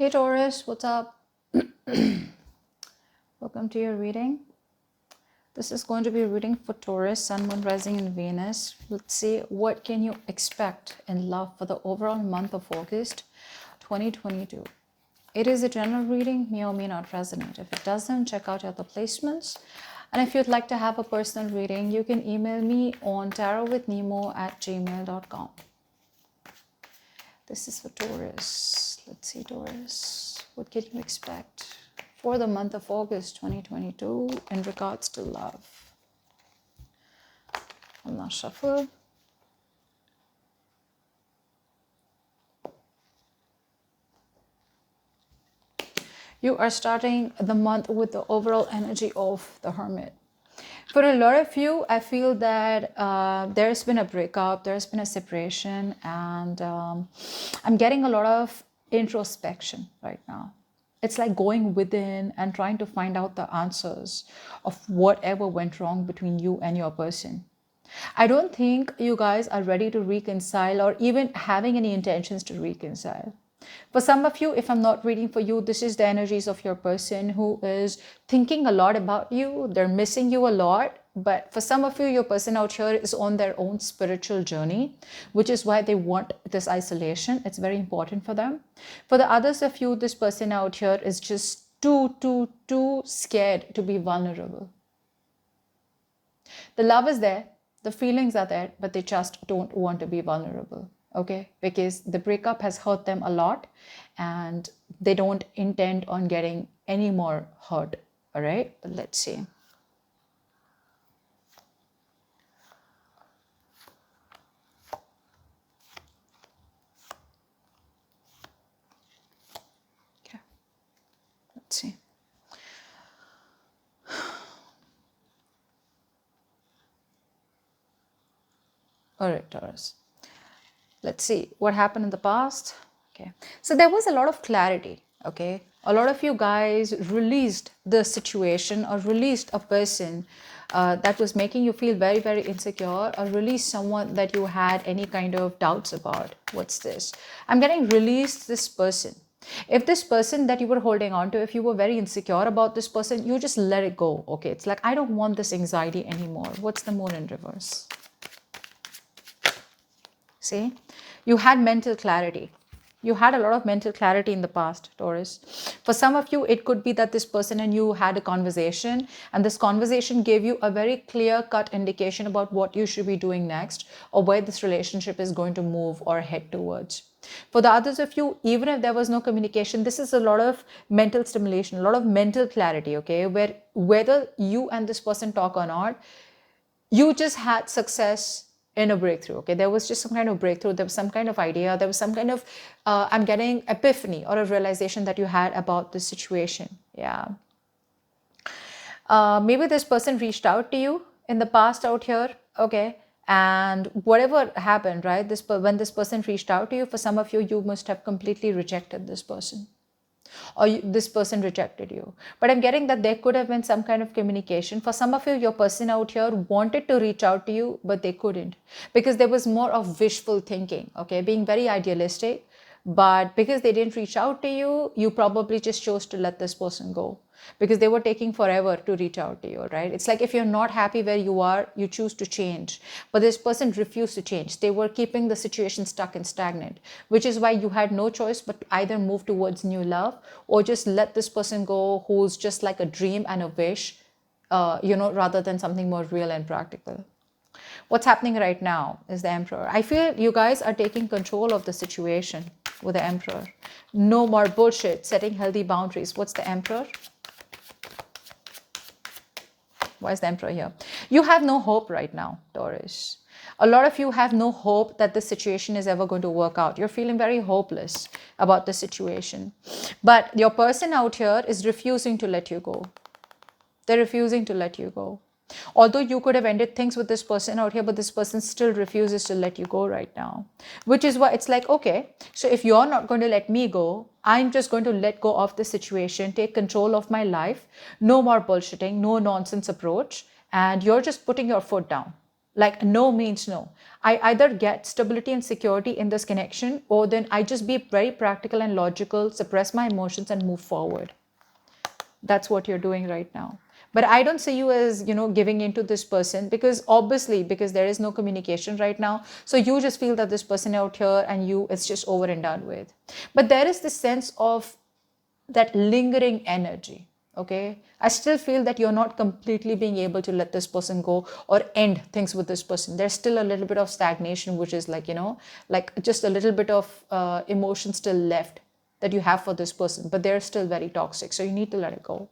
Hey Taurus, what's up? Welcome to your reading. This is going to be a reading for Taurus, Sun, Moon, Rising, and Venus. Let's see what can you expect in love for the overall month of August 2022. It is a general reading, may or may not resonate. If it doesn't, check out other placements. And if you'd like to have a personal reading, you can email me on tarotwithnemo@gmail.com. This is for Taurus. Let's see, Taurus. What can you expect for the month of August 2022 in regards to love? I'll now shuffle. You are starting the month with the overall energy of the Hermit. For a lot of you, I feel that there's been a breakup, there's been a separation, and I'm getting a lot of introspection right now. It's like going within and trying to find out the answers of whatever went wrong between you and your person. I don't think you guys are ready to reconcile or even having any intentions to reconcile. For some of you, if I'm not reading for you, this is the energies of your person who is thinking a lot about you. They're missing you a lot. But for some of you, your person out here is on their own spiritual journey, which is why they want this isolation. It's very important for them. For the others of you, this person out here is just too scared to be vulnerable. The love is there. The feelings are there, but they just don't want to be vulnerable. Okay, because the breakup has hurt them a lot and they don't intend on getting any more hurt. All right, but let's see. Okay, let's see. All right, Taurus. Let's see what happened in the past. Okay, so there was a lot of clarity. Okay, a lot of you guys released the situation or released a person that was making you feel very, very insecure, or released someone that you had any kind of doubts about. What's this? I'm getting released this person. If this person that you were holding on to, if you were very insecure about this person, you just let it go. Okay, it's like, I don't want this anxiety anymore. What's the Moon in reverse? See, you had mental clarity. You had a lot of mental clarity in the past, Taurus. For some of you, it could be that this person and you had a conversation, and this conversation gave you a very clear-cut indication about what you should be doing next, or where this relationship is going to move or head towards. For the others of you, even if there was no communication, this is a lot of mental stimulation, a lot of mental clarity, okay? Where whether you and this person talk or not, you just had success in a breakthrough. Okay, there was just some kind of breakthrough, there was some kind of idea, there was some kind of I'm getting epiphany or a realization that you had about this situation. Yeah, maybe this person reached out to you in the past out here. Okay, and whatever happened, right, when this person reached out to you, for some of you, you must have completely rejected this person, or this person rejected you. But I'm getting that there could have been some kind of communication. For some of you, your person out here wanted to reach out to you, but they couldn't, because there was more of wishful thinking, okay, being very idealistic. But because they didn't reach out to you, you probably just chose to let this person go, because they were taking forever to reach out to you, right? It's like, if you're not happy where you are, you choose to change. But this person refused to change. They were keeping the situation stuck and stagnant, which is why you had no choice but to either move towards new love, or just let this person go, who's just like a dream and a wish, rather than something more real and practical. What's happening right now is the Emperor. I feel you guys are taking control of the situation with the Emperor. No more bullshit, setting healthy boundaries. What's the Emperor? Why is the Emperor here? You have no hope right now, Taurus. A lot of you have no hope that the situation is ever going to work out. You're feeling very hopeless about the situation. But your person out here is refusing to let you go. They're refusing to let you go. Although you could have ended things with this person out here, but this person still refuses to let you go right now. Which is why it's like, okay, so if you're not going to let me go, I'm just going to let go of the situation, take control of my life. No more bullshitting, no nonsense approach. And you're just putting your foot down. Like no means no. I either get stability and security in this connection, or then I just be very practical and logical, suppress my emotions and move forward. That's what you're doing right now. But I don't see you as, giving into this person, because obviously, because there is no communication right now. So you just feel that this person out here and you, it's just over and done with. But there is this sense of that lingering energy. Okay, I still feel that you're not completely being able to let this person go or end things with this person. There's still a little bit of stagnation, which is like, like just a little bit of emotion still left that you have for this person, but they're still very toxic. So you need to let it go.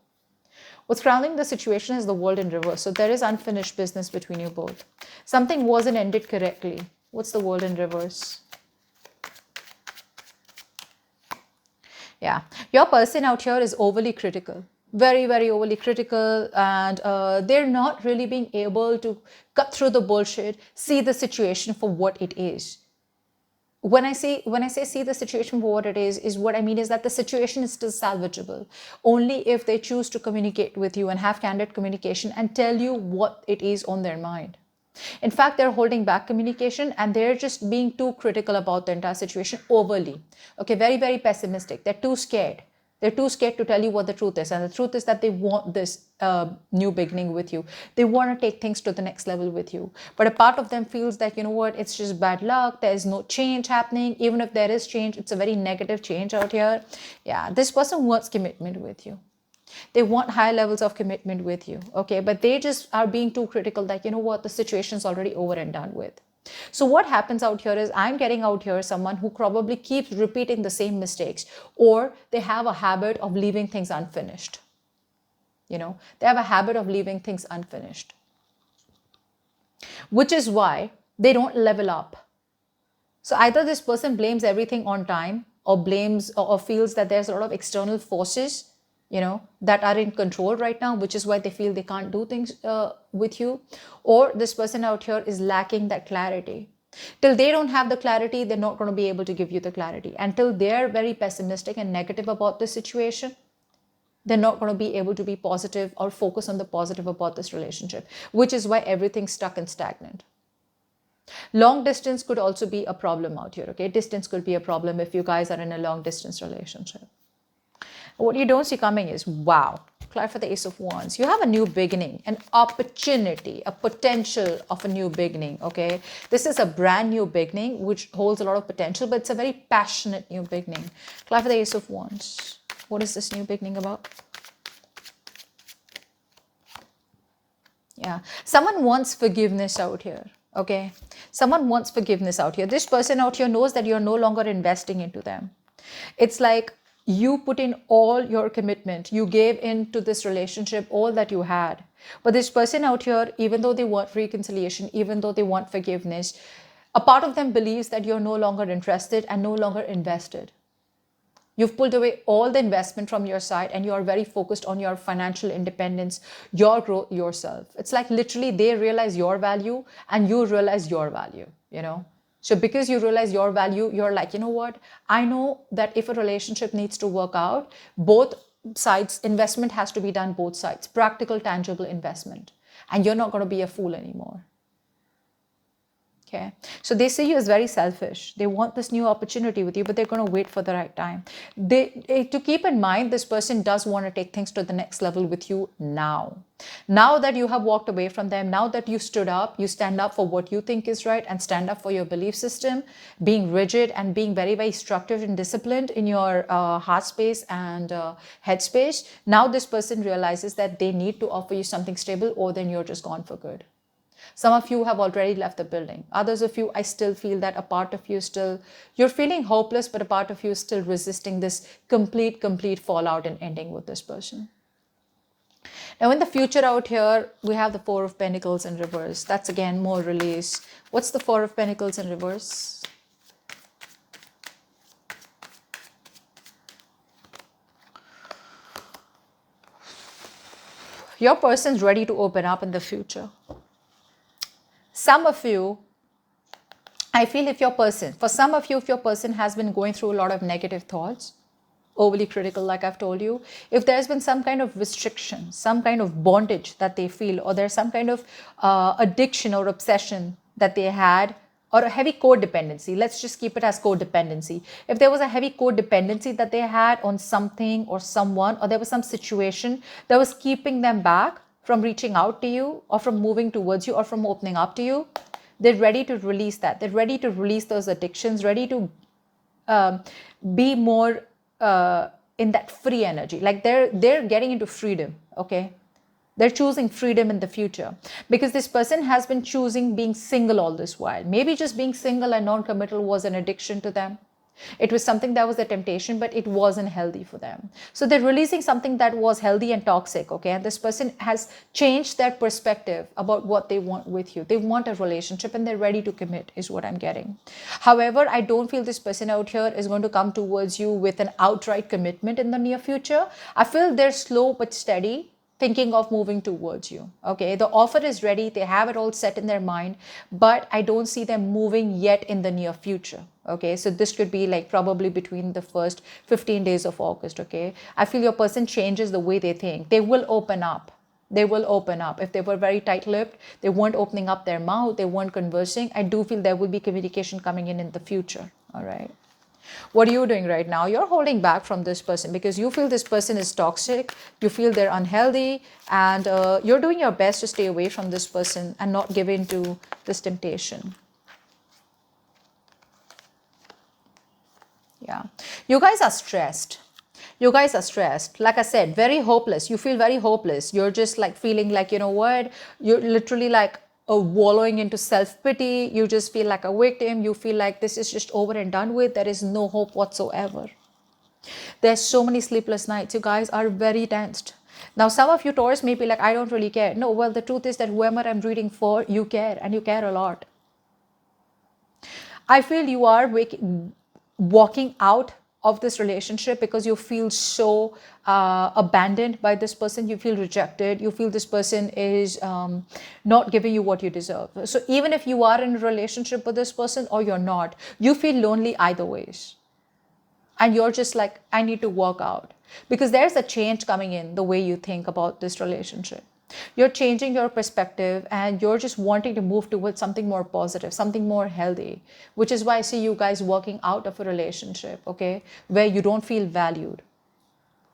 What's crowning the situation is the world in reverse. So there is unfinished business between you both. Something wasn't ended correctly. What's the world in reverse? Yeah, your person out here is overly critical, very, very overly critical, and they're not really being able to cut through the bullshit, see the situation for what it is. When I say see the situation for what it is what I mean is that the situation is still salvageable only if they choose to communicate with you and have candid communication and tell you what it is on their mind. In fact, they're holding back communication and they're just being too critical about the entire situation overly. Okay, very, very pessimistic. They're too scared. They're too scared to tell you what the truth is. And the truth is that they want this new beginning with you. They want to take things to the next level with you. But a part of them feels that, you know what, it's just bad luck. There's no change happening. Even if there is change, it's a very negative change out here. Yeah, this person wants commitment with you. They want high levels of commitment with you. Okay, but they just are being too critical that, you know what, the situation is already over and done with. So what happens out here is I'm getting out here someone who probably keeps repeating the same mistakes, or they have a habit of leaving things unfinished. They have a habit of leaving things unfinished, which is why they don't level up. So either this person blames everything on time, or blames or feels that there's a lot of external forces that are in control right now, which is why they feel they can't do things with you. Or this person out here is lacking that clarity. Till they don't have the clarity, they're not going to be able to give you the clarity. Until they're very pessimistic and negative about the situation, they're not going to be able to be positive or focus on the positive about this relationship, which is why everything's stuck and stagnant. Long distance could also be a problem out here. Okay, distance could be a problem if you guys are in a long distance relationship. What you don't see coming is, wow, card for the Ace of Wands. You have a new beginning, an opportunity, a potential of a new beginning, okay? This is a brand new beginning, which holds a lot of potential, but it's a very passionate new beginning. Card for the Ace of Wands. What is this new beginning about? Yeah, someone wants forgiveness out here, okay? Someone wants forgiveness out here. This person out here knows that you're no longer investing into them. It's like, you put in all your commitment. You gave into this relationship all that you had. But this person out here, even though they want reconciliation, even though they want forgiveness, a part of them believes that you're no longer interested and no longer invested. You've pulled away all the investment from your side and you're very focused on your financial independence, your growth, yourself. It's like literally they realize your value and you realize your value, So because you realize your value, you're like, you know what? I know that if a relationship needs to work out, both sides, investment has to be done both sides, practical, tangible investment. And you're not going to be a fool anymore. Okay, so they see you as very selfish. They want this new opportunity with you, but they're going to wait for the right time. To keep in mind, this person does want to take things to the next level with you now. Now that you have walked away from them, now that you stood up, you stand up for what you think is right and stand up for your belief system, being rigid and being very, very structured and disciplined in your heart space and head space. Now this person realizes that they need to offer you something stable, or then you're just gone for good. Some of you have already left the building. Others of you, I still feel that a part of you still, you're feeling hopeless, but a part of you is still resisting this complete fallout and ending with this person. Now in the future out here, we have the Four of Pentacles in reverse. That's again more release. What's the Four of Pentacles in reverse? Your person's ready to open up in the future. Some of you, I feel for some of you, if your person has been going through a lot of negative thoughts, overly critical, like I've told you, if there's been some kind of restriction, some kind of bondage that they feel, or there's some kind of addiction or obsession that they had, or a heavy codependency, let's just keep it as codependency. If there was a heavy codependency that they had on something or someone, or there was some situation that was keeping them back from reaching out to you, or from moving towards you, or from opening up to you, they're ready to release that. They're ready to release those addictions, ready to be more in that free energy. Like they're getting into freedom, okay? They're choosing freedom in the future, because this person has been choosing being single all this while. Maybe just being single and non-committal was an addiction to them. It was something that was a temptation, but it wasn't healthy for them. So they're releasing something that was healthy and toxic, okay? And this person has changed their perspective about what they want with you. They want a relationship and they're ready to commit, is what I'm getting. However, I don't feel this person out here is going to come towards you with an outright commitment in the near future. I feel they're slow but steady, thinking of moving towards you, okay? The offer is ready, they have it all set in their mind, but I don't see them moving yet in the near future, okay? So this could be like probably between the first 15 days of August, okay? I feel your person changes the way they think. They will open up. They will open up. If they were very tight-lipped, they weren't opening up their mouth, they weren't conversing, I do feel there will be communication coming in the future, all right? What are you doing right now? You're holding back from this person because you feel this person is toxic, you feel they're unhealthy, and you're doing your best to stay away from this person and not give in to this temptation. Yeah. You guys are stressed. You guys are stressed. Like I said, very hopeless. You feel very hopeless. You're just like feeling like, you know what? You're literally like wallowing into self-pity. You just feel like a victim. You feel like this is just over and done with. There is no hope whatsoever. There's so many sleepless nights. You guys are very tensed. Now, some of you Taurus may be like, I don't really care. No, well, the truth is that whoever I'm reading for, you care, and you care a lot. I feel you are walking out of this relationship because you feel so abandoned by this person. You feel rejected. You feel this person is not giving you what you deserve. So even if you are in a relationship with this person or you're not, you feel lonely either ways. And you're just like, I need to work out, because there's a change coming in the way you think about this relationship. You're changing your perspective and you're just wanting to move towards something more positive, something more healthy, which is why I see you guys working out of a relationship, okay, where you don't feel valued,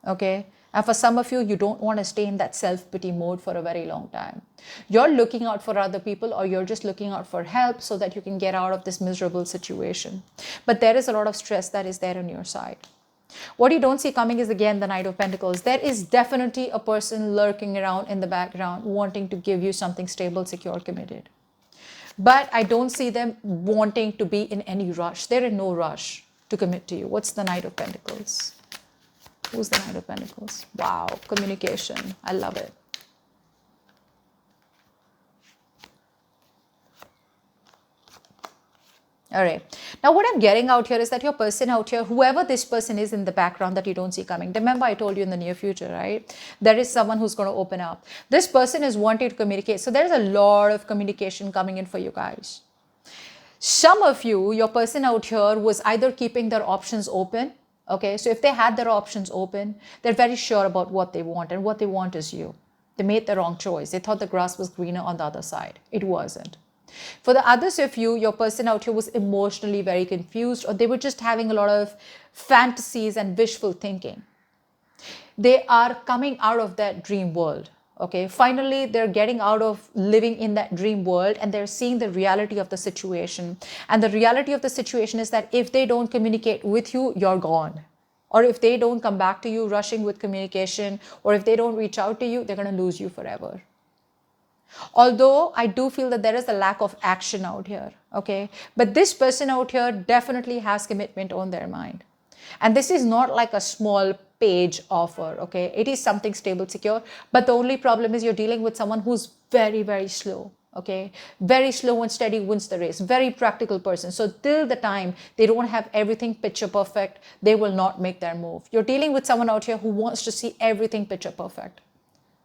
okay? And for some of you, you don't want to stay in that self-pity mode for a very long time. You're looking out for other people, or you're just looking out for help so that you can get out of this miserable situation. But there is a lot of stress that is there on your side. What you don't see coming is again the Knight of Pentacles. There is definitely a person lurking around in the background wanting to give you something stable, secure, committed. But I don't see them wanting to be in any rush. They're in no rush to commit to you. What's the Knight of Pentacles? Who's the Knight of Pentacles? Wow, communication. I love it. All right. Now, what I'm getting out here is that your person out here, whoever this person is in the background that you don't see coming, remember I told you in the near future, right? There is someone who's going to open up. This person is wanting to communicate. So there's a lot of communication coming in for you guys. Some of you, your person out here was either keeping their options open. Okay, so if they had their options open, they're very sure about what they want, and what they want is you. They made the wrong choice. They thought the grass was greener on the other side. It wasn't. For the others of you, your person out here was emotionally very confused, or they were just having a lot of fantasies and wishful thinking. They are coming out of that dream world. Okay, finally, they're getting out of living in that dream world and they're seeing the reality of the situation. And the reality of the situation is that if they don't communicate with you, you're gone. Or if they don't come back to you rushing with communication, or if they don't reach out to you, they're going to lose you forever. Although I do feel that there is a lack of action out here, okay? But this person out here definitely has commitment on their mind. And this is not like a small page offer, okay? It is something stable, secure. But the only problem is you're dealing with someone who's very, very slow, okay? Very slow and steady wins the race. Very practical person. So till the time they don't have everything picture perfect, they will not make their move. You're dealing with someone out here who wants to see everything picture perfect.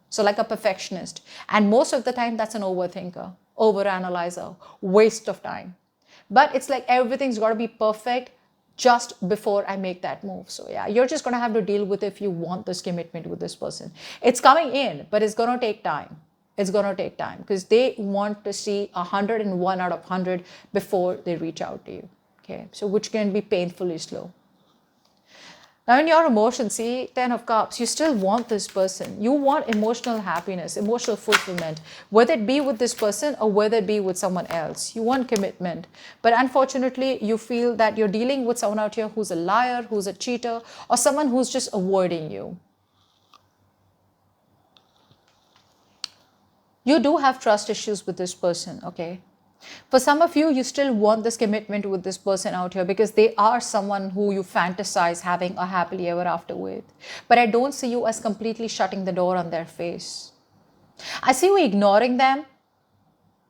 So like a perfectionist. And most of the time, that's an overthinker, overanalyzer, waste of time. But it's like everything's got to be perfect just before I make that move. So yeah, you're just going to have to deal with if you want this commitment with this person. It's coming in, but it's going to take time. It's going to take time because they want to see 101 out of 100 before they reach out to you. Okay, so which can be painfully slow. Now in your emotions, see, 10 of Cups, you still want this person. You want emotional happiness, emotional fulfillment, whether it be with this person or whether it be with someone else. You want commitment. But unfortunately, you feel that you're dealing with someone out here who's a liar, who's a cheater, or someone who's just avoiding you. You do have trust issues with this person, okay? For some of you, you still want this commitment with this person out here because they are someone who you fantasize having a happily ever after with. But I don't see you as completely shutting the door on their face. I see you ignoring them,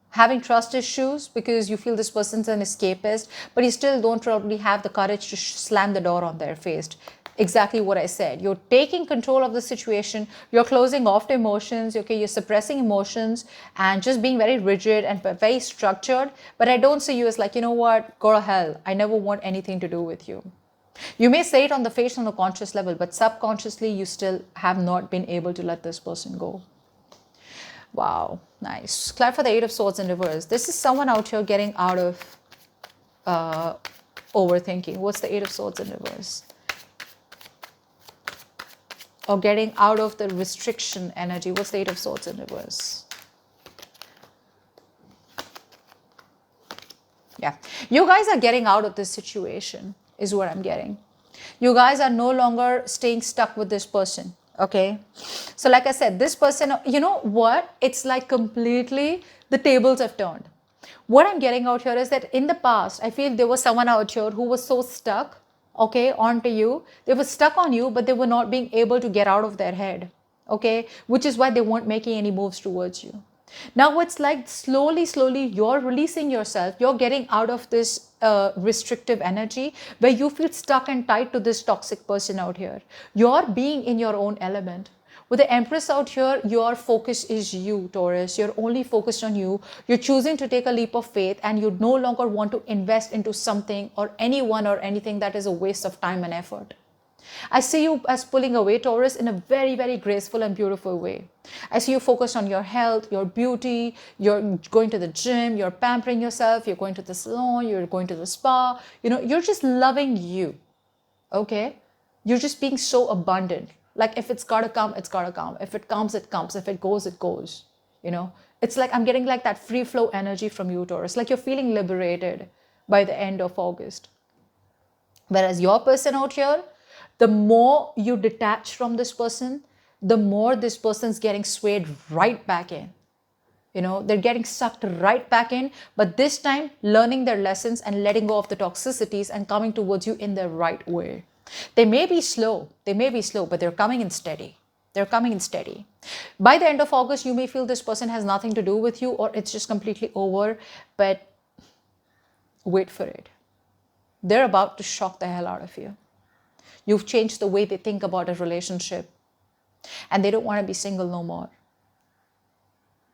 having trust issues because you feel this person's an escapist, but you still don't probably have the courage to slam the door on their face. Exactly what I said. You're taking control of the situation. You're closing off the emotions. Okay, you're suppressing emotions and just being very rigid and very structured. But I don't see you as like, you know what, go to hell. I never want anything to do with you. You may say it on the face on a conscious level, but subconsciously you still have not been able to let this person go. Wow, nice. Clap for the Eight of Swords in reverse. This is someone out here getting out of overthinking. What's the Eight of Swords in reverse? Or getting out of the restriction energy. What's the Eight of Swords in reverse? Yeah, you guys are getting out of this situation is what I'm getting. You guys are no longer staying stuck with this person. Okay, so like I said, this person, you know what? It's like completely the tables have turned. What I'm getting out here is that in the past, I feel there was someone out here who was so stuck, okay, onto you. They were stuck on you, but they were not being able to get out of their head, okay, which is why they weren't making any moves towards you. Now it's like slowly, slowly you're releasing yourself. You're getting out of this restrictive energy where you feel stuck and tied to this toxic person out here. You're being in your own element. With the Empress out here, your focus is you, Taurus. You're only focused on you. You're choosing to take a leap of faith and you no longer want to invest into something or anyone or anything that is a waste of time and effort. I see you as pulling away, Taurus, in a very, very graceful and beautiful way. I see you focused on your health, your beauty, you're going to the gym, you're pampering yourself, you're going to the salon, you're going to the spa. You know, you're just loving you, okay? You're just being so abundant. Like if it's gotta come, it's gotta come. If it comes, it comes. If it goes, it goes. You know, it's like I'm getting like that free flow energy from you, Taurus. Like you're feeling liberated by the end of August. Whereas your person out here, the more you detach from this person, the more this person's getting swayed right back in. You know, they're getting sucked right back in, but this time learning their lessons and letting go of the toxicities and coming towards you in the right way. They may be slow, but they're coming in steady. They're coming in steady. By the end of August, you may feel this person has nothing to do with you or it's just completely over, but wait for it. They're about to shock the hell out of you. You've changed the way they think about a relationship and they don't want to be single no more.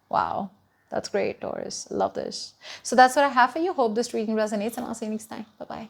Wow, that's great, Taurus. Love this. So that's what I have for you. Hope this reading resonates and I'll see you next time. Bye-bye.